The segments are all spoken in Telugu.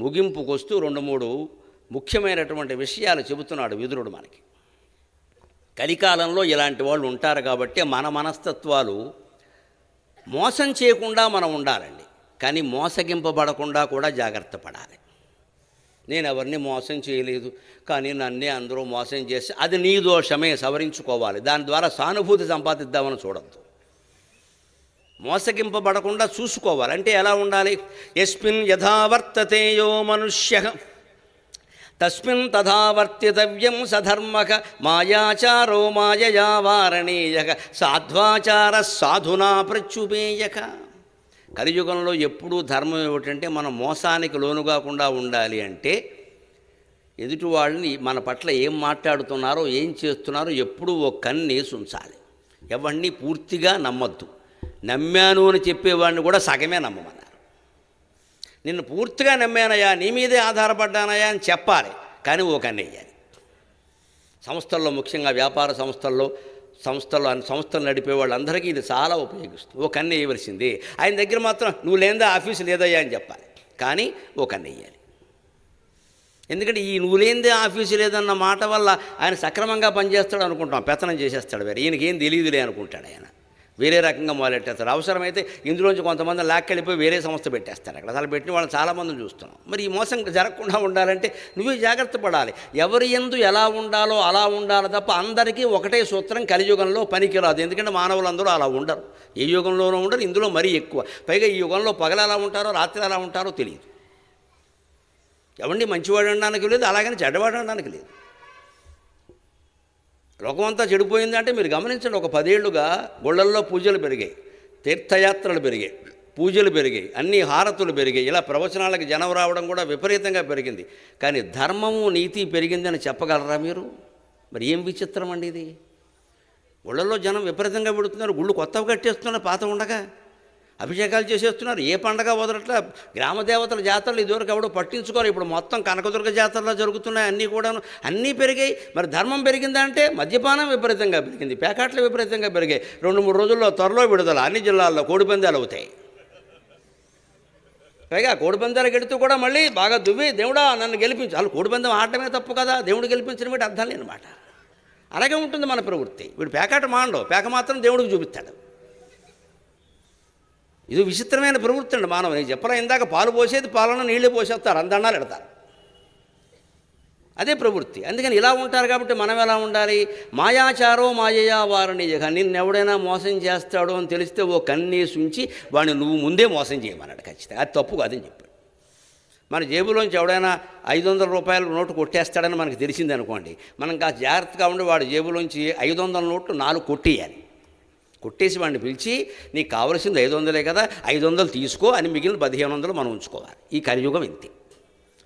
ముగింపుకొస్తూ 2-3 ముఖ్యమైనటువంటి విషయాలు చెబుతున్నాడు విదురుడు మనకి. కలికాలంలో ఇలాంటి వాళ్ళు ఉంటారు కాబట్టి మన మనస్తత్వాలు మోసం చేయకుండా మనం ఉండాలండి. కానీ మోసగింపబడకుండా కూడా జాగ్రత్త పడాలి. నేను ఎవరిని మోసం చేయలేదు, కానీ నన్నే అందరూ మోసం చేసి అది నీ దోషమే, సవరించుకోవాలి. దాని ద్వారా సానుభూతి సంపాదిద్దామని చూడద్దు. మోసగింపబడకుండా చూసుకోవాలి. అంటే ఎలా ఉండాలి? యస్మిన్ యథావర్తతే యో మనుష్య తస్మిన్ తథా వర్తితవ్యం సధర్మక మాయాచారో మాయయా వారణీయక సాధ్వాచార సాధునా ప్రత్యుపేయక. కలియుగంలో ఎప్పుడూ ధర్మం ఏమిటంటే మనం మోసానికి లోను కాకుండా ఉండాలి. అంటే ఎదుటి వాళ్ళని మన పట్ల ఏం మాట్లాడుతున్నారో ఏం చేస్తున్నారో ఎప్పుడూ ఓ కన్నేసి ఉంచాలి. ఎవరిని పూర్తిగా నమ్మద్దు. నమ్మాను అని చెప్పేవాడిని కూడా సగమే నమ్మమన్నారు. నిన్ను పూర్తిగా నమ్మానయా, నీ మీదే ఆధారపడ్డానయా అని చెప్పాలి, కానీ ఓ కన్నేయాలి. సంస్థల్లో, ముఖ్యంగా వ్యాపార సంస్థలు నడిపే వాళ్ళందరికీ ఇది చాలా ఉపయోగిస్తుంది. ఓ కన్ను వేయవలసింది. ఆయన దగ్గర మాత్రం నువ్వు లేదా ఆఫీసు లేదయ్యా అని చెప్పాలి, కానీ ఓ కన్ను వేయాలి. ఎందుకంటే ఈ నువ్వు లేనిదే ఆఫీసు లేదన్న మాట వల్ల ఆయన సక్రమంగా పనిచేస్తాడు అనుకుంటాం, పెత్తనం చేసేస్తాడు. వేరే ఈయనకేం తెలియదులే అనుకుంటాడు. ఆయన వేరే రకంగా మొదలెట్టేస్తారు. అవసరమైతే ఇందులోంచి కొంతమంది లాక్కెళ్ళిపోయి వేరే సంస్థ పెట్టేస్తారు. అక్కడ అసలు పెట్టిన వాళ్ళని చాలామందిని చూస్తున్నాం. మరి ఈ మోసం జరగకుండా ఉండాలంటే నువ్వే జాగ్రత్త పడాలి. ఎవరి యందు ఎలా ఉండాలో అలా ఉండాలి తప్ప అందరికీ ఒకటే సూత్రం కలియుగంలో పనికిరాదు. ఎందుకంటే మానవులందరూ అలా ఉండరు. ఏ యుగంలోనూ ఉండరు, ఇందులో మరీ ఎక్కువ. పైగా ఈ యుగంలో పగలు ఎలా ఉంటారో రాత్రి ఎలా ఉంటారో తెలియదు. ఎవరిని మంచివాడు అనడానికి లేదు, అలాగని చెడ్డవాడు అనడానికి లేదు. లోకమంతా చెడిపోయిందంటే మీరు గమనించండి. ఒక 10 ఏళ్లుగా గుళ్ళల్లో పూజలు పెరిగాయి, తీర్థయాత్రలు పెరిగాయి, పూజలు పెరిగాయి, అన్ని హారతులు పెరిగాయి. ఇలా ప్రవచనాలకు జనం రావడం కూడా విపరీతంగా పెరిగింది. కానీ ధర్మము నీతి పెరిగిందని చెప్పగలరా మీరు? మరి ఏం విచిత్రం అండి ఇది. గుళ్ళల్లో జనం విపరీతంగా పెడుతున్నారు, గుళ్ళు కొత్తవి కట్టేస్తున్నారు పాత ఉండగా, అభిషేకాలు చేసేస్తున్నారు, ఏ పండగ వదలట్లా. గ్రామదేవతల జాతరలు ఇదివరకు ఎవడో పట్టించుకోరు. ఇప్పుడు మొత్తం కనకదుర్గ జాతరలో జరుగుతున్నాయి, అన్నీ కూడాను, అన్నీ పెరిగాయి. మరి ధర్మం పెరిగిందా అంటే మద్యపానం విపరీతంగా పెరిగింది, పేకాట్లు విపరీతంగా పెరిగాయి. 2-3 రోజుల్లో త్వరలో విడుదల, అన్ని జిల్లాల్లో కోడిపందాలు అవుతాయి. పైగా కోడిపందాలు గెడుతూ కూడా మళ్ళీ బాగా దువ్వి దేవుడా నన్ను గెలిపించు. వాళ్ళు కోడిపందం ఆడటమే తప్పు కదా, దేవుడు గెలిపించిన వీటి అర్థం లేనమాట. అలాగే ఉంటుంది మన ప్రవృత్తి. వీడు పేకాట మాండో, పేక మాత్రం దేవుడికి చూపిస్తాడు. ఇది విచిత్రమైన ప్రవృత్తి అండి మానవ. నేను చెప్పరా ఇందాక, పాలు పోసేది పాలన నీళ్ళు పోసేస్తారు, అందండాలు ఎడతారు. అదే ప్రవృత్తి. అందుకని ఇలా ఉంటారు. కాబట్టి మనం ఎలా ఉండాలి? మాయాచారో మాయయా వారణీయక. నిన్నెవడైనా మోసం చేస్తాడో అని తెలిస్తే ఓ కన్నేసి ఉంచి వాడిని నువ్వు ముందే మోసం చేయమన్నాడు. ఖచ్చితంగా అది తప్పు కాదని చెప్పాడు. మన జేబులోంచి ఎవడైనా 500 రూపాయల నోటు కొట్టేస్తాడని మనకు తెలిసింది అనుకోండి, మనం కాస్త జాగ్రత్తగా ఉండి వాడి జేబులోంచి 500 నోట్లు 4 కొట్టేయాలి. కొట్టేసి వాడిని పిలిచి, నీకు కావలసింది 500 కదా, 500 తీసుకో అని మిగిలిన 1500 మనం ఉంచుకోవాలి. ఈ కలియుగం ఇంతే.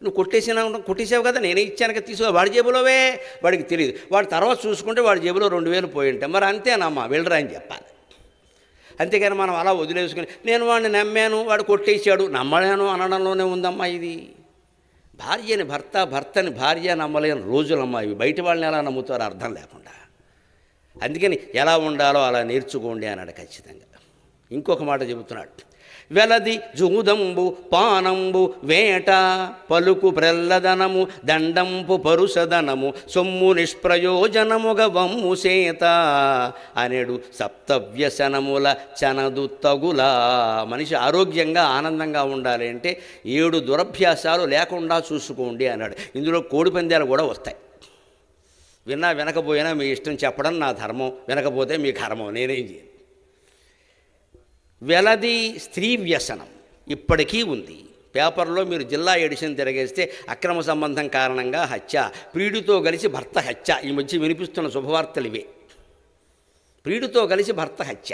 నువ్వు కొట్టేసావు కదా, నేనే ఇచ్చాను కదా, తీసుకో. వాడి జేబులోవే, వాడికి తెలియదు. వాడు తర్వాత చూసుకుంటే వాడి జేబులో 2000 పోయి ఉంటాయి. మరి అంతేనమ్మా, వెళ్ళరా అని చెప్పాలి. అంతేగాని మనం అలా వదిలేసుకుని నేను వాడిని నమ్మాను, వాడు కొట్టేశాడు, నమ్మలేను అనడంలోనే ఉందమ్మా ఇది. భార్యని భర్త, భర్తని భార్య నమ్మలేని రోజులమ్మా ఇవి. బయట వాళ్ళని ఎలా నమ్ముతారో అర్థం లేకుండా. అందుకని ఎలా ఉండాలో అలా నేర్చుకోండి అన్నాడు ఖచ్చితంగా. ఇంకొక మాట చెబుతున్నాడు. వెలది జూదంబు పానంబు వేట పలుకు ప్రెల్లదనము దండంపు పరుసదనము సొమ్ము నిష్ప్రయోజనముగ వమ్ము సేత అనేడు సప్తవ్యసనముల చనదు తగులా. మనిషి ఆరోగ్యంగా ఆనందంగా ఉండాలి అంటే 7 దురభ్యాసాలు లేకుండా చూసుకోండి అన్నాడు. ఇందులో కోడిపందాలు కూడా వస్తాయి. విన్నా వినకపోయినా మీ ఇష్టం, చెప్పడం నా ధర్మం, వినకపోతే మీ కర్మం, నేనేం చేయను. వెలది స్త్రీ వ్యసనం ఇప్పటికీ ఉంది. పేపర్లో మీరు జిల్లా ఎడిషన్ తిరగేస్తే అక్రమ సంబంధం కారణంగా హత్య, ప్రియుడితో కలిసి భర్త హత్య. ఈ మధ్య వినిపిస్తున్న శుభవార్తలు ఇవే. ప్రియుడితో కలిసి భర్త హత్య,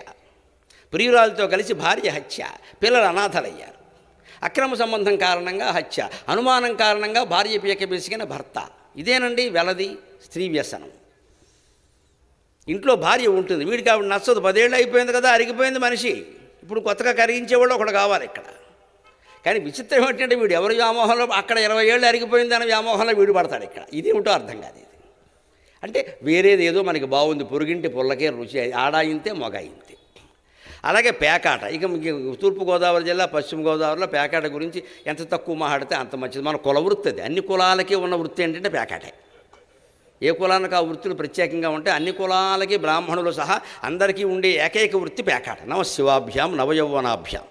ప్రియురాలతో కలిసి భార్య హత్య, పిల్లలు అనాథలయ్యారు. అక్రమ సంబంధం కారణంగా హత్య, అనుమానం కారణంగా భార్య పీక పిసికిన భర్త. ఇదేనండి వెలది స్త్రీ వ్యసనం. ఇంట్లో భార్య ఉంటుంది, వీడికి ఆవిడ నచ్చదు, 10 ఏళ్ళు అయిపోయింది కదా, అరిగిపోయింది మనిషి, ఇప్పుడు కొత్తగా కరిగించేవాళ్ళు ఒకడు కావాలి ఇక్కడ. కానీ విచిత్రం ఏంటంటే వీడు ఎవరి వ్యామోహంలో, అక్కడ 20 ఏళ్ళు అరిగిపోయిందని వ్యామోహంలో వీడు పడతాడు ఇక్కడ. ఇదేమిటో అర్థం కాదు. ఇది అంటే వేరేది ఏదో మనకి బాగుంది, పొరుగింటి పుల్లకే రుచి, ఆడాయింతే మొగాయింతే. అలాగే పేకాట. ఇక మీకు తూర్పుగోదావరి జిల్లా, పశ్చిమ గోదావరిలో పేకాట గురించి ఎంత తక్కువ మాట్లాడితే అంత మంచిది. మన కుల వృత్తి అది. అన్ని కులాలకి ఉన్న వృత్తి ఏంటంటే పేకాటే. ఏ కులానికి ఆ వృత్తులు ప్రత్యేకంగా ఉంటే అన్ని కులాలకి బ్రాహ్మణులు సహా అందరికీ ఉండే ఏకైక వృత్తి పేకాట. నవ శివాభ్యాం నవయౌవనాభ్యాం.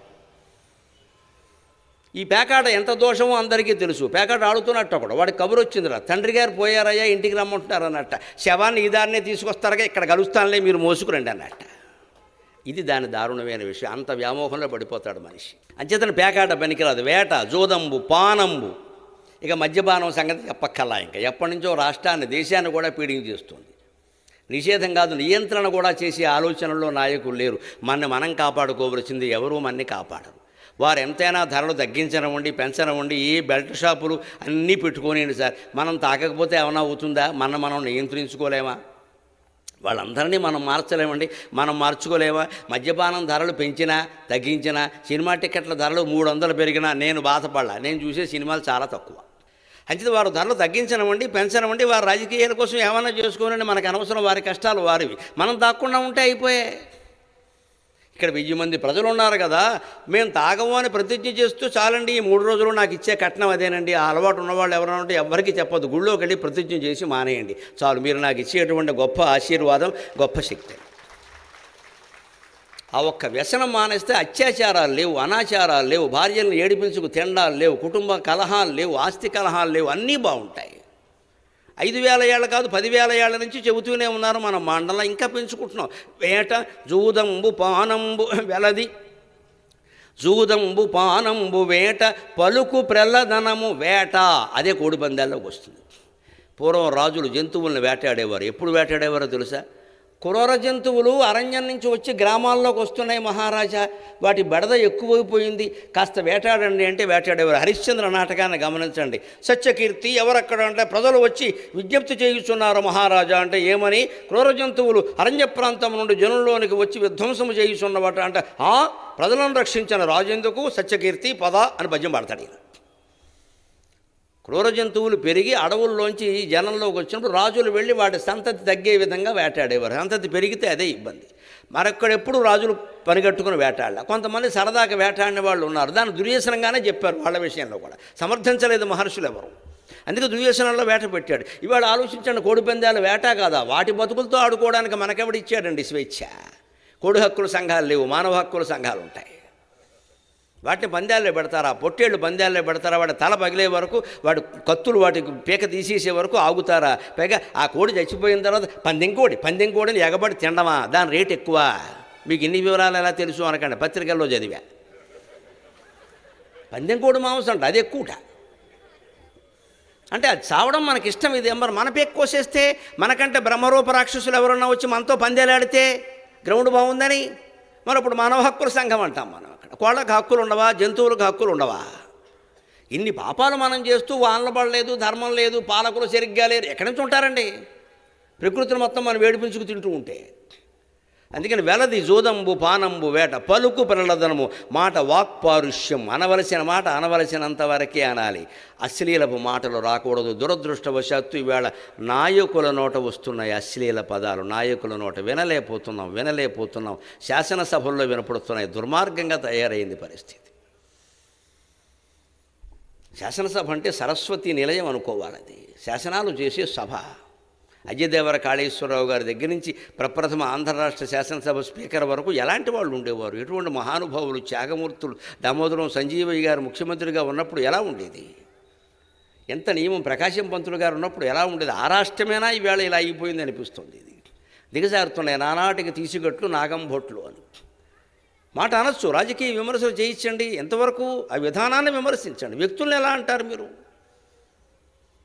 ఈ పేకాట ఎంత దోషమో అందరికీ తెలుసు. పేకాట ఆడుతున్నట్టు ఒకడు వాడికి కబురు వచ్చిందిరా, తండ్రి గారు పోయారయ్యా, ఇంటికి రమ్మంటున్నారు అన్నట్ట. శవాన్ని ఈ దారినే తీసుకొస్తారుగా, ఇక్కడ కలుస్తానులే, మీరు మోసుకురండి అన్నట్ట. ఇది దాని దారుణమైన విషయం. అంత వ్యామోహంలో పడిపోతాడు మనిషి. అంచేతన పేకాట పనికిరాదు. వేట, జోదంబు, పానంబు, ఇక మద్యపానం సంగతి చెప్పక్కల్లా. ఇంకా ఎప్పటి నుంచో రాష్ట్రాన్ని, దేశాన్ని కూడా పీడించేస్తుంది. నిషేధం కాదు, నియంత్రణ కూడా చేసే ఆలోచనలో నాయకులు లేరు. మనం కాపాడుకోవలసింది, ఎవరూ మన్ని కాపాడరు. వారు ఎంతైనా ధరలు తగ్గించనివ్వండి, పెంచనివ్వండి, ఏ బెల్ట్ షాపులు అన్నీ పెట్టుకోనివ్వండి సార్, మనం తాకకపోతే ఏమైనా అవుతుందా? మనం నియంత్రించుకోలేమా? వాళ్ళందరినీ మనం మార్చలేమండి, మనం మార్చుకోలేమా? మద్యపానం ధరలు పెంచినా తగ్గించినా, సినిమా టికెట్ల ధరలు 300 పెరిగినా నేను బాధపడలా. నేను చూసే సినిమాలు చాలా తక్కువ. అంతే వారు ధరలు తగ్గించనివ్వండి, పెంచనివ్వండి, వారు రాజకీయాల కోసం ఏమైనా చేసుకోనండి, మనకు అనవసరం, వారి కష్టాలు వారివి. మనం తాకుండా ఉంటే అయిపోయాయి. ఇక్కడ 1000 మంది ప్రజలు ఉన్నారు కదా, మేము తాగము అని ప్రతిజ్ఞ చేస్తూ చాలండి, ఈ 3 రోజులు నాకు ఇచ్చే కట్నం అదేనండి. ఆ అలవాటు ఉన్నవాళ్ళు ఎవరైనా ఉంటే ఎవరికి చెప్పొద్దు, గుళ్ళోకి వెళ్ళి ప్రతిజ్ఞ చేసి మానేయండి చాలు. మీరు నాకు ఇచ్చేటువంటి గొప్ప ఆశీర్వాదం, గొప్ప శక్తి. ఆ ఒక్క వ్యసనం మానేస్తే అత్యాచారాలు లేవు, అనాచారాలు లేవు, భార్యలను ఏడిపించుకు తిండాలు లేవు, కుటుంబ కలహాలు లేవు, ఆస్తి కలహాలు లేవు, అన్నీ బాగుంటాయి. 5000 ఏళ్ళ కాదు, 10,000 ఏళ్ల నుంచి చెబుతూనే ఉన్నారు. మనం మండలం ఇంకా పెంచుకుంటున్నాం. వేట, జూదంబు, పానంబు, వెలది, జూదంబు, పానంబు, వేట, పలుకు ప్రల్లదనము. వేట అదే కోడిపందాల్లోకి వస్తుంది. పూర్వం రాజులు జంతువులను వేటాడేవారు. ఎప్పుడు వేటాడేవారో తెలుసా? క్రూర జంతువులు అరణ్యం నుంచి వచ్చి గ్రామాల్లోకి వస్తున్నాయి మహారాజా, వాటి బెడద ఎక్కువైపోయింది, కాస్త వేటాడండి అంటే వేటాడేవారు. హరిశ్చంద్ర నాటకాన్ని గమనించండి. సత్యకీర్తి ఎవరక్కడ అంటే ప్రజలు వచ్చి విజ్ఞప్తి చేయుచున్నారు మహారాజా అంటే ఏమని? క్రూర జంతువులు అరణ్య ప్రాంతం నుండి జనుల్లోనికి వచ్చి విధ్వంసము చేయుచున్నవాట అంటే, ప్రజలను రక్షించిన రాజెందుకు, సత్యకీర్తి పద అని భజ్యం పాడతాడు ఈయన. క్రూర జంతువులు పెరిగి అడవుల్లోంచి జనంలోకి వచ్చినప్పుడు రాజులు వెళ్ళి వాటి సంతతి తగ్గే విధంగా వేటాడేవారు. సంతతి పెరిగితే అదే ఇబ్బంది. మరొక్కడెప్పుడు రాజులు పనిగట్టుకుని వేటాడాల. కొంతమంది సరదాగా వేటాడిన వాళ్ళు ఉన్నారు. దాన్ని దుర్వ్యసనంగానే చెప్పారు. వాళ్ళ విషయంలో కూడా సమర్థించలేదు మహర్షులు ఎవరు. అందుకే దుర్వ్యసనంలో వేట పెట్టాడు. ఇవాళ ఆలోచించండి, కోడిపందాలు వేట కాదా? వాటి బతుకులతో ఆడుకోవడానికి మనకెవడు ఇచ్చాడండి స్వేచ్ఛ? కోడి హక్కుల సంఘాలు లేవు, మానవ హక్కుల సంఘాలు ఉంటాయి. వాటిని పందాల్లో పెడతారా? పొట్టేళ్ళు పందాల్లో పెడతారా? వాడి తల పగిలే వరకు, వాడు కత్తులు వాటికి పీక తీసేసే వరకు ఆగుతారా? పైగా ఆ కోడి చచ్చిపోయిన తర్వాత పందెంకోడిని ఎగబడి తినడమా? దాని రేటు ఎక్కువ. మీకు ఇన్ని వివరాలు ఎలా తెలుసు అనకండి, పత్రికల్లో చదివా. పందెంకోడి మాంసం అంట, అది ఎక్కువట. అంటే అది చావడం మనకి ఇష్టం. ఇది మరి మన పేక్ కోసేస్తే, మనకంటే బ్రహ్మరూప రాక్షసులు ఎవరన్నా వచ్చి మనతో పందేలాడితే గ్రౌండ్ బాగుందని, మరి ఇప్పుడు మానవ హక్కుల సంఘం అంటాం మనం. కోళ్ళకు హక్కులు ఉండవా? జంతువులకు హక్కులు ఉండవా? ఇన్ని పాపాలు మనం చేస్తూ వానలు పడలేదు, ధర్మం లేదు, పాలకులు సరిగ్గా లేరు, ఎక్కడి నుంచి ఉంటారండి? ప్రకృతిని మొత్తం మనం వేడిపించుకు తింటూ ఉంటే. అందుకని వెలది, జోదంబు, పానంబు, వేట, పలుకు ప్రలదనము, మాట వాక్పారుష్యం, అనవలసిన మాట అనవలసినంత వరకే అనాలి. అశ్లీలపు మాటలు రాకూడదు. దురదృష్టవశాత్తు ఈవేళ నాయకుల నోట వస్తున్నాయి అశ్లీల పదాలు. నాయకుల నోట వినలేకపోతున్నాం. శాసనసభల్లో వినపడుతున్నాయి. దుర్మార్గంగా తయారైంది పరిస్థితి. శాసనసభ అంటే సరస్వతి నిలయం అనుకోవాలి. అది శాసనాలు చేసే సభ. అజయదేవర కాళేశ్వరరావు గారి దగ్గర నుంచి ప్రప్రథమ ఆంధ్ర రాష్ట్ర శాసనసభ స్పీకర్ వరకు ఎలాంటి వాళ్ళు ఉండేవారు? ఎటువంటి మహానుభావులు, త్యాగమూర్తులు. దామోదరం సంజీవయ్య గారు ముఖ్యమంత్రిగా ఉన్నప్పుడు ఎలా ఉండేది? ఎంత నియమం. ప్రకాశం పంతులు గారు ఉన్నప్పుడు ఎలా ఉండేది? ఆ రాష్ట్రమేనా ఈవేళ ఇలా అయిపోయింది అనిపిస్తుంది. ఇది దిగజారుతున్నాయి. నానాటికి తీసిగట్లు నాగంబొట్లు అని మాట అనొచ్చు. రాజకీయ విమర్శలు చేయించండి, ఎంతవరకు ఆ విధానాన్ని విమర్శించండి. వ్యక్తులను ఎలా అంటారు మీరు?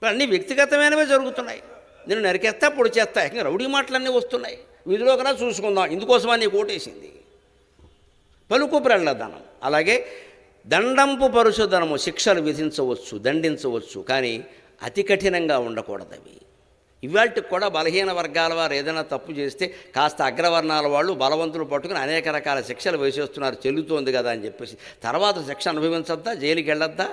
అన్నీ వ్యక్తిగతమైనవే జరుగుతున్నాయి. నేను నరికేస్తా, పొడి చేస్తా, ఇంకా రౌడీ మాటలన్నీ వస్తున్నాయి. వీధిలో కన్నా చూసుకుందాం, ఇందుకోసమని కోటేసింది. పలుకు ప్రల్లదనం. అలాగే దండంపు పరుషధనము, శిక్షలు విధించవచ్చు, దండించవచ్చు, కానీ అతి కఠినంగా ఉండకూడదు అవి. ఇవాళకి కూడా బలహీన వర్గాల వారు ఏదైనా తప్పు చేస్తే కాస్త అగ్రవర్ణాల వాళ్ళు బలవంతులు పట్టుకుని అనేక రకాల శిక్షలు వేసేస్తున్నారు. చెల్లుతోంది కదా అని చెప్పేసి తర్వాత శిక్ష అనుభవించద్దా? జైలుకి వెళ్ళొద్దా?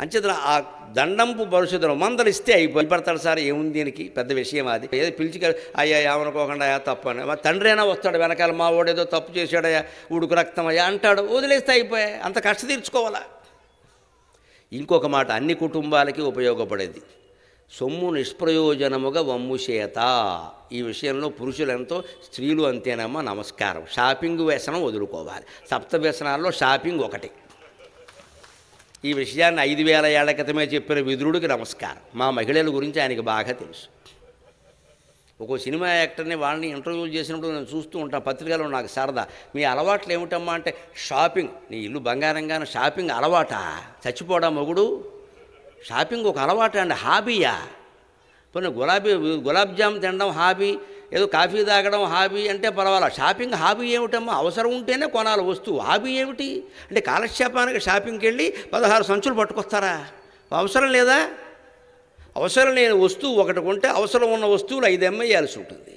అంచేతన ఆ దండంపు భవిష్యత్తులో మందలిస్తే అయిపోయి పడతాడు సార్, ఏముంది దీనికి పెద్ద విషయం అది, ఏదో పిలిచి అయ్యా ఏమనుకోకుండా అయ్యా తప్పు అని మా తండ్రి అయినా వస్తాడు వెనకాల, మా వాడేదో తప్పు చేశాడయ్యా ఉడుకు రక్తం అయ్యా అంటాడు, వదిలేస్తే అయిపోయా, అంత కష్ట తీర్చుకోవాలా. ఇంకొక మాట అన్ని కుటుంబాలకి ఉపయోగపడేది, సొమ్ము నిష్ప్రయోజనముగా వమ్ము చేత. ఈ విషయంలో పురుషులు ఎంతో, స్త్రీలు అంతేనమ్మా. నమస్కారం. షాపింగ్ వ్యసనం వదులుకోవాలి. సప్త వ్యసనాల్లో షాపింగ్ ఒకటి. ఈ విషయాన్ని 5000 ఏళ్ల క్రితమే చెప్పిన విదురుడికి నమస్కారం. మా మహిళల గురించి ఆయనకి బాగా తెలుసు. ఒక సినిమా యాక్టర్ని వాళ్ళని ఇంటర్వ్యూ చేసినప్పుడు నేను చూస్తూ ఉంటాను, పత్రికలో నాకు సరదా. మీ అలవాట్లు ఏమిటమ్మా అంటే, షాపింగ్. నీ ఇల్లు బంగారంగానే షాపింగ్ అలవాటా? చచ్చిపోవడా మొగుడు? షాపింగ్ ఒక అలవాటు అండి, హాబీయా? పోనీ గులాబ్ జామ్ తినడం హాబీ, ఏదో కాఫీ తాగడం హాబీ అంటే పర్వాలా, షాపింగ్ హాబీ ఏమిటమ్మా? అవసరం ఉంటేనే కొనాలి వస్తువు, హాబీ ఏమిటి అంటే కాలక్షేపానికి షాపింగ్కి వెళ్ళి 16 సంచులు పట్టుకొస్తారా? అవసరం లేదా? అవసరం లేని వస్తువు ఒకటి కొంటే అవసరం ఉన్న వస్తువులు 5 అమ్మేయాల్సి ఉంటుంది.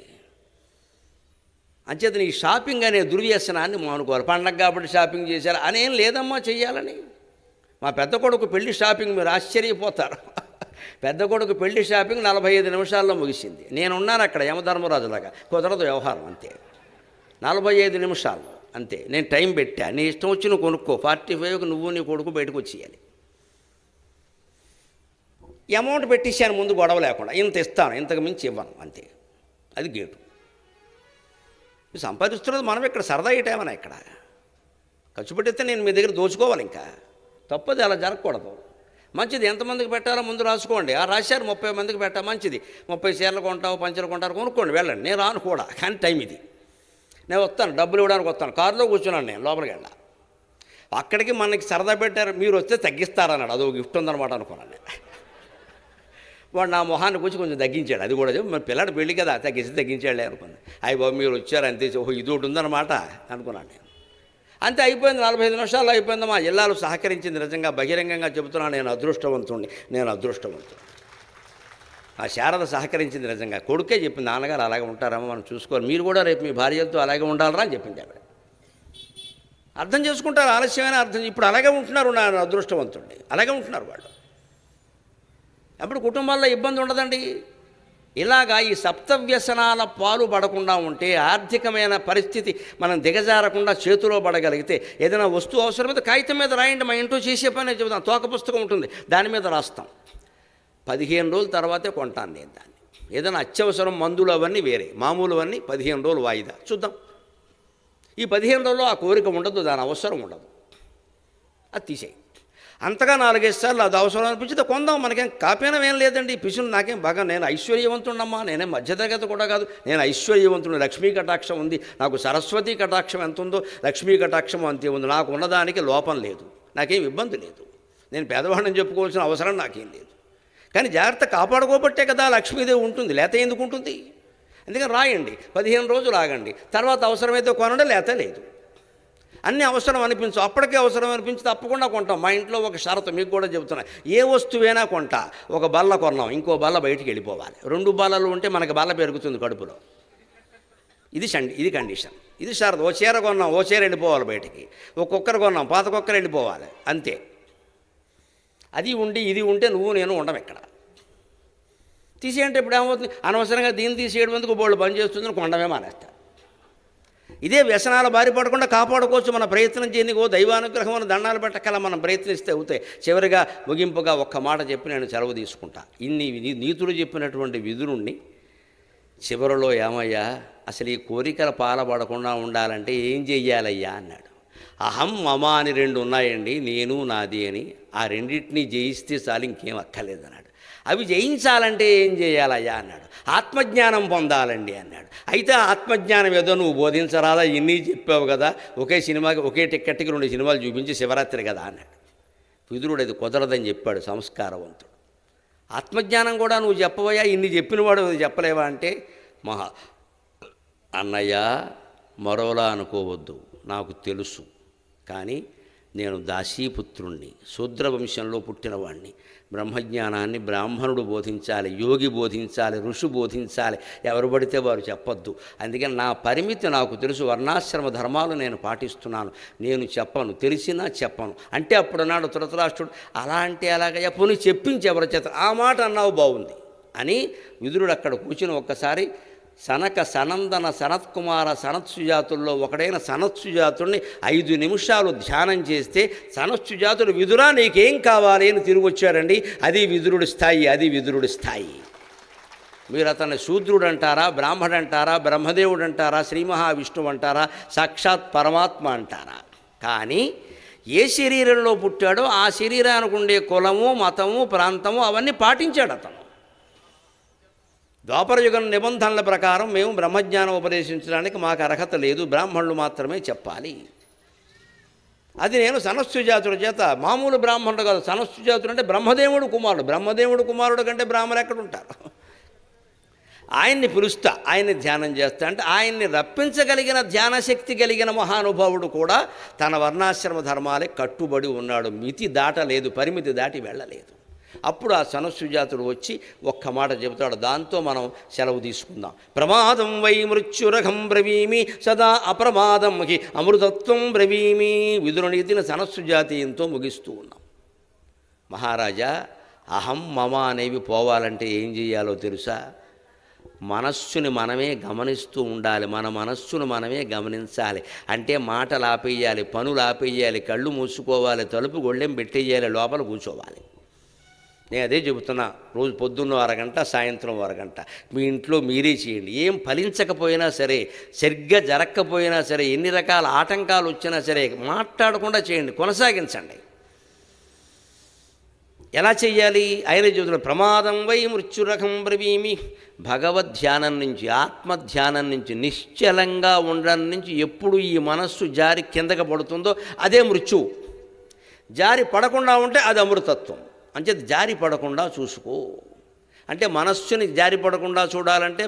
అంచేత ఈ షాపింగ్ అనే దుర్వ్యసనాన్ని మానుకోవాలి. పండగ కాబట్టి షాపింగ్ చేశారు అనేం లేదమ్మా చెయ్యాలని. మా పెద్ద కొడుకు పెళ్లి షాపింగ్ మీరు ఆశ్చర్యపోతారు. పెద్ద కొడుకు పెళ్లి షాపింగ్ 45 నిమిషాల్లో ముగిసింది. నేనున్నాను అక్కడ యమధర్మరాజులాగా, కుదరదు వ్యవహారం అంతే. 45 నిమిషాల్లో అంతే. నేను టైం పెట్టా, నీ ఇష్టం వచ్చి నువ్వు కొనుక్కో, 45కి నువ్వు నీ కొడుకు బయటకు వచ్చేయాలి. అమౌంట్ పెట్టించాను ముందు, గొడవ లేకుండా, ఇంత ఇస్తాను, ఇంతకు మించి ఇవ్వను అంతే. అది గేటు. సంపాదిస్తున్నది మనం ఇక్కడ, సరదా ఇటేమన్నా ఇక్కడ ఖర్చు పెట్టిస్తే నేను మీ దగ్గర దోచుకోవాలి. ఇంకా తప్పది, అలా జరగకూడదు. మంచిది, ఎంతమందికి పెట్టాలో ముందు రాసుకోండి. రాశారు 30 మందికి పెట్టా, మంచిది. 30 చీరలు కొంటావు, పంచలు కొంటారు, కొనుక్కోండి, వెళ్ళండి. నేను రాను కూడా, కానీ టైం ఇది. నేను వస్తాను, డబ్బులు ఇవ్వడానికి వస్తాను. కారులో కూర్చున్నాను నేను, లోపలికి వెళ్ళా. అక్కడికి మనకి సరదా పెట్టారు, మీరు వస్తే తగ్గిస్తారన్నాడు. అదో గిఫ్ట్ ఉందన్నమాట అనుకున్నాను నేను. వాడు నా మొహాన్ని కూర్చి కొంచెం తగ్గించాడు. అది కూడా మన పిల్లాడు పెళ్ళి కదా, తగ్గించాడులే అనుకున్నాను. అయ్యి బాబు మీరు వచ్చారు అంతే, ఓహో ఇది ఒకటి ఉందన్నమాట అనుకున్నాను నేను. అంతే, అయిపోయింది. 45 నిమిషాల్లో అయిపోయింది. మా జిల్లాలో సహకరించింది. నిజంగా బహిరంగంగా చెబుతున్నాను, నేను అదృష్టవంతుణ్ణి. ఆ శారద సహకరించింది నిజంగా. కొడుకే చెప్పింది, నాన్నగారు అలాగే ఉంటారమ్మా, మనం చూసుకోవాలి, మీరు కూడా రేపు మీ భార్యతో అలాగే ఉండాలరా అని చెప్పింది ఆవిడ. అర్థం చేసుకుంటారు, ఆలస్యమైన అర్థం. ఇప్పుడు అలాగే ఉంటున్నారు, నా అదృష్టవంతుడిని, అలాగే ఉంటున్నారు వాళ్ళు. అప్పుడు కుటుంబాల్లో ఇబ్బంది ఉండదండి. ఇలాగా ఈ సప్తవ్యసనాల పాలు పడకుండా ఉంటే, ఆర్థికమైన పరిస్థితి మనం దిగజారకుండా చేతిలో పడగలిగితే, ఏదైనా వస్తువు అవసరమైతే కాగితం మీద రాయండి. మా ఇంట్లో చేసే పని చెబుతాం, తోక పుస్తకం ఉంటుంది, దాని మీద రాస్తాం. 15 రోజుల తర్వాతే కొంటాను నేను దాన్ని. ఏదైనా అత్యవసరం మందులు అవన్నీ వేరే, మామూలు అవన్నీ 15 రోజులు వాయిదా చూద్దాం. ఈ 15 రోజుల్లో ఆ కోరిక ఉండదు, దాని అవసరం ఉండదు, అది తీసేయి. అంతగా 4-5 సార్లు అది అవసరం అనిపించితే కొందాం, మనకేం కాపీనం ఏం లేదండి. పిసులు నాకేం బాగా, నేను ఐశ్వర్యవంతుడమ్మా, నేనేం మధ్యతరగతి కూడా కాదు, నేను ఐశ్వర్యవంతుడు. లక్ష్మీ కటాక్షం ఉంది నాకు, సరస్వతి కటాక్షం ఎంత ఉందో లక్ష్మీ కటాక్షం అంతే ఉంది. నాకు ఉన్నదానికి లోపం లేదు, నాకేం ఇబ్బంది లేదు. నేను పేదవాడిని చెప్పుకోవాల్సిన అవసరం నాకేం లేదు. కానీ జాగ్రత్త కాపాడుకోబట్టే కదా లక్ష్మీదేవి ఉంటుంది, లేత ఎందుకు ఉంటుంది? అందుకని రాయండి, 15 రోజులు ఆగండి, తర్వాత అవసరమైతే కొనండి, లేత లేదు. అన్నీ అవసరం అనిపించు, అప్పటికే అవసరం అనిపించి తప్పకుండా కొంటాం. మా ఇంట్లో ఒక షరతు మీకు కూడా చెబుతున్నా, ఏ వస్తువైనా కొంటా, ఒక బల్ల కొన్నాం, ఇంకో బల్ల బయటికి వెళ్ళిపోవాలి. 2 బల్లలు ఉంటే మనకి బల్ల పెరుగుతుంది కడుపులో. ఇది కండిషన్, ఇది షరతు. ఓ చీర కొన్నాం, ఓ చీర వెళ్ళిపోవాలి బయటికి. ఒక కుక్కర్ కొన్నాం, పాత కుక్కర్ వెళ్ళిపోవాలి, అంతే. అది ఉండి ఇది ఉంటే నువ్వు నేను ఉండం ఇక్కడ. తీసేయంటే ఇప్పుడు ఏమవుతుంది, అనవసరంగా దీన్ని తీసేయడం ఎందుకు, బోళ్ళు బంద్ చేస్తుందని కొండమే మానేస్తారు. ఇదే వ్యసనాల బారి పడకుండా కాపాడుకోవచ్చు. మన ప్రయత్నం చేయని దైవానుగ్రహం దండాలు పెట్టకల మనం ప్రయత్నిస్తే అవుతాయి. చివరిగా ముగింపుగా ఒక్క మాట చెప్పి నేను సెలవు తీసుకుంటా. ఇన్ని నీతులు చెప్పినటువంటి విదురుణ్ణి చివరిలో, ఏమయ్యా అసలు ఈ కోరికల పాలపడకుండా ఉండాలంటే ఏం చెయ్యాలయ్యా అన్నాడు. అహం మమ అని 2 ఉన్నాయండి, నేను నాది అని. ఆ రెండింటినీ జయిస్తే చాలు, ఇంకేం అక్కర్లేదన్నాడు. అవి జయించాలంటే ఏం చేయాలయ్యా అన్నాడు. ఆత్మజ్ఞానం పొందాలండి అన్నాడు. అయితే ఆత్మజ్ఞానం ఏదో నువ్వు బోధించరాదా, ఇన్ని చెప్పావు కదా, ఒకే సినిమాకి ఒకే టిక్కెట్కి 2 సినిమాలు చూపించి శివరాత్రి కదా అన్నాడు. విదురుడు అది కుదరదని చెప్పాడు, సంస్కారవంతుడు. ఆత్మజ్ఞానం కూడా నువ్వు చెప్పవయ్యా, ఇన్ని చెప్పినవాడు చెప్పలేవా అంటే, అన్నయ్య మరోలా అనుకోవద్దు, నాకు తెలుసు, కానీ నేను దాసీపుత్రుణ్ణి, శూద్రవంశంలో పుట్టినవాణ్ణి. బ్రహ్మజ్ఞానాన్ని బ్రాహ్మణుడు బోధించాలి, యోగి బోధించాలి, ఋషి బోధించాలి, ఎవరు పడితే వారు చెప్పొద్దు. అందుకని నా పరిమితి నాకు తెలుసు, వర్ణాశ్రమ ధర్మాలు నేను పాటిస్తున్నాను, నేను చెప్పను, తెలిసినా చెప్పను అంటే అప్పుడున్నాడు ధృతరాష్ట్రుడు. అలా అంటే అలాగయ్యా, పోనీ చెప్పించి ఎవరి చేత, ఆ మాట అన్నావు బాగుంది అని విదురుడు అక్కడ కూర్చుని ఒక్కసారి సనక సనందన సనత్కుమార సనత్సుజాతుల్లో ఒకడైన సనత్సుజాతుడిని 5 నిమిషాలు ధ్యానం చేస్తే సనత్సుజాతుడు విదురా నీకేం కావాలి అని తిరిగి వచ్చాడండి. అది విదురుడి స్థాయి, అది విదురుడి స్థాయి. మీరు అతన్ని శూద్రుడు అంటారా, బ్రాహ్మడు అంటారా, బ్రహ్మదేవుడు అంటారా, శ్రీ మహావిష్ణువు అంటారా, సాక్షాత్ పరమాత్మ అంటారా, కానీ ఏ శరీరంలో పుట్టాడో ఆ శరీరానికి ఉండే కులము, మతము, ప్రాంతము అవన్నీ పాటించాడు అతను. ద్వాపరయుగం నిబంధనల ప్రకారం మేము బ్రహ్మజ్ఞానం ఉపదేశించడానికి మాకు అర్హత లేదు, బ్రాహ్మణులు మాత్రమే చెప్పాలి. అది నేను సనత్సుజాతుడి చేత, మామూలు బ్రాహ్మణుడు కాదు, సనత్సుజాతుడు అంటే బ్రహ్మదేవుడు కుమారుడు. బ్రహ్మదేవుడు కుమారుడు కంటే బ్రాహ్మణులు ఎక్కడ ఉంటారు? ఆయన్ని పిలుస్తా, ఆయన్ని ధ్యానం చేస్తా అంటే ఆయన్ని రప్పించగలిగిన ధ్యానశక్తి కలిగిన మహానుభావుడు కూడా తన వర్ణాశ్రమ ధర్మాలే కట్టుబడి ఉన్నాడు, మితి దాటలేదు, పరిమితి దాటి వెళ్ళలేదు. అప్పుడు ఆ సనత్సుజాతుడు వచ్చి ఒక్క మాట చెబుతాడు, దాంతో మనం సెలవు తీసుకుందాం. ప్రమాదం వై మృత్యురఘం బ్రవీమి సదా అప్రమాదం హి అమృతత్వం బ్రవీమి. విదురునీతిని సనత్సుజాతీయంతో ముగిస్తూ ఉన్నాం. మహారాజా, అహం మమ అనేవి పోవాలంటే ఏం చేయాలో తెలుసా? మనస్సుని మనమే గమనిస్తూ ఉండాలి, మన మనస్సును మనమే గమనించాలి. అంటే మాటలు ఆపేయాలి, పనులు ఆపేయాలి, కళ్ళు మూసుకోవాలి, తలుపు గొళ్ళెం పెట్టేయాలి, లోపల కూర్చోవాలి. నేను అదే చెబుతున్నా, రోజు పొద్దున్న అరగంట, సాయంత్రం అరగంట మీ ఇంట్లో మీరే చేయండి. ఏం ఫలించకపోయినా సరే, సరిగ్గా జరగకపోయినా సరే, ఎన్ని రకాల ఆటంకాలు వచ్చినా సరే మాట్లాడకుండా చేయండి, కొనసాగించండి. ఎలా చెయ్యాలి? ఆయన చెబుతున్న ప్రమాదం వై మృత్యురకం బ్రవీమి. భగవద్ధ్యానం నుంచి, ఆత్మధ్యానం నుంచి, నిశ్చలంగా ఉండడం నుంచి ఎప్పుడు ఈ మనస్సు జారి కిందకి పడుతుందో అదే మృత్యువు. జారి పడకుండా ఉంటే అది అమృతత్వం. అంటే జారి పడకుండా చూసుకో. అంటే మనస్సుని జారి పడకుండా చూడాలంటే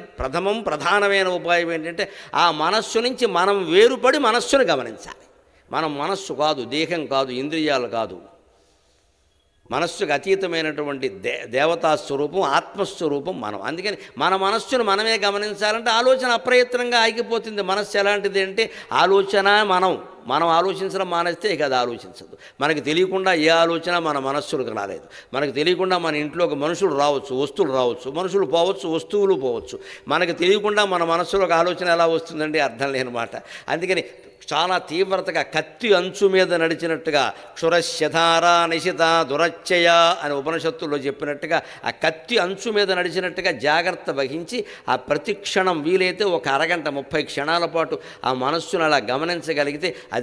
ప్రధానమైన ఉపాయం ఏంటంటే ఆ మనస్సు నుంచి మనం వేరుపడి మనస్సును గమనించాలి. మనం మనస్సు కాదు, దేహం కాదు, ఇంద్రియాలు కాదు, మనస్సుకు అతీతమైనటువంటి దేవతా స్వరూపం, ఆత్మస్వరూపం మనం. అందుకని మన మనస్సును మనమే గమనించాలంటే ఆలోచన అప్రయత్నంగా ఆగిపోతుంది. మనస్సు ఎలాంటిది అంటే ఆలోచన మనం ఆలోచించడం మానేస్తే ఇక అది ఆలోచించదు. మనకు తెలియకుండా ఏ ఆలోచన మన మనస్సులకు రాలేదు. మనకు తెలియకుండా మన ఇంట్లోకి మనుషులు రావచ్చు, వస్తువులు రావచ్చు, మనుషులు పోవచ్చు, వస్తువులు పోవచ్చు. మనకు తెలియకుండా మన మనస్సులోకి ఆలోచన ఎలా వస్తుందండి? అర్థం లేని మాట. అందుకని చాలా తీవ్రతగా కత్తి అంచు మీద నడిచినట్టుగా క్షురశధార నిశిత దురచ్చయ అని ఉపనిషత్తుల్లో చెప్పినట్టుగా ఆ కత్తి అంచు మీద నడిచినట్టుగా జాగ్రత్త వహించి ఆ ప్రతి క్షణం వీలైతే ఒక అరగంట 30 క్షణాల పాటు ఆ మనస్సును అలా గమనించగలిగితే అది